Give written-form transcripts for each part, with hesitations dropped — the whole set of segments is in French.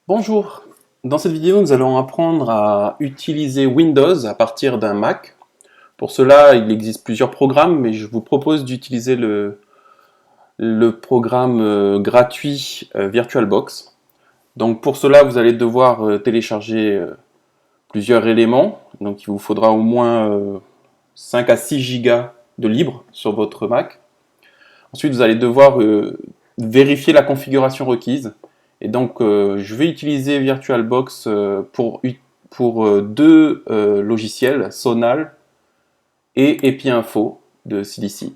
Bonjour, dans cette vidéo nous allons apprendre à utiliser Windows à partir d'un Mac. Pour cela il existe plusieurs programmes, mais je vous propose d'utiliser le programme gratuit VirtualBox. Donc pour cela vous allez devoir télécharger plusieurs éléments, donc il vous faudra au moins 5 à 6 Go de libre sur votre Mac. Ensuite vous allez devoir vérifier la configuration requise. Et donc, je vais utiliser VirtualBox pour deux logiciels, Sonal et EpiInfo de CDC.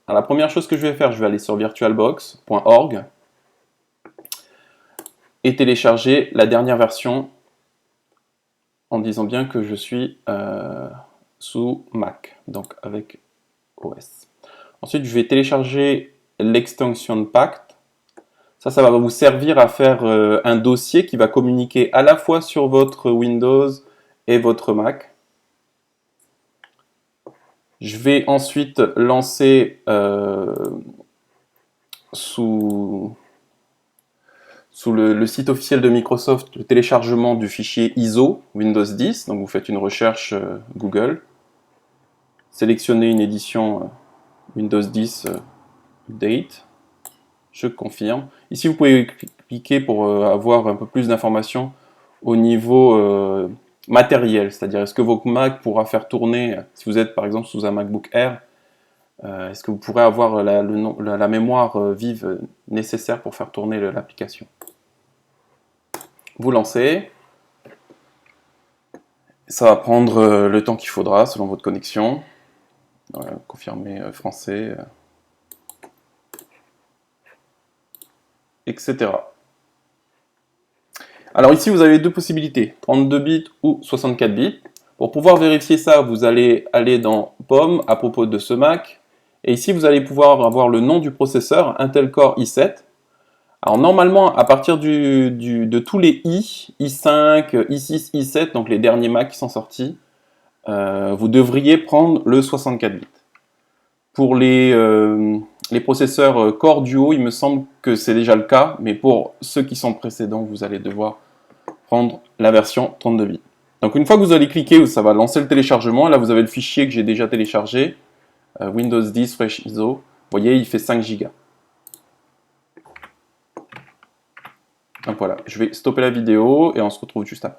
Alors, la première chose que je vais faire, je vais aller sur virtualbox.org et télécharger la dernière version en disant bien que je suis sous Mac, donc avec OS. Ensuite, je vais télécharger l'extension Pact. Ça va vous servir à faire un dossier qui va communiquer à la fois sur votre Windows et votre Mac. Je vais ensuite lancer sous le site officiel de Microsoft le téléchargement du fichier ISO Windows 10. Donc vous faites une recherche Google, sélectionnez une édition Windows 10 Update. Je confirme. Ici, vous pouvez cliquer pour avoir un peu plus d'informations au niveau matériel, c'est-à-dire est-ce que votre Mac pourra faire tourner, si vous êtes par exemple sous un MacBook Air, est-ce que vous pourrez avoir la mémoire vive nécessaire pour faire tourner l'application. Vous lancez. Ça va prendre le temps qu'il faudra selon votre connexion. Voilà, confirmer français. Etc. Alors ici, vous avez deux possibilités, 32 bits ou 64 bits. Pour pouvoir vérifier ça, vous allez aller dans POM à propos de ce Mac. Et ici, vous allez pouvoir avoir le nom du processeur, Intel Core i7. Alors normalement, à partir de tous les i5, i6, i7, donc les derniers Mac qui sont sortis, vous devriez prendre le 64 bits. Pour les processeurs Core Duo, il me semble que c'est déjà le cas, mais pour ceux qui sont précédents, vous allez devoir prendre la version 32 bits. Donc une fois que vous allez cliquer, ça va lancer le téléchargement. Là, vous avez le fichier que j'ai déjà téléchargé, Windows 10 Fresh ISO. Vous voyez, il fait 5 Go. Donc voilà, je vais stopper la vidéo et on se retrouve juste après.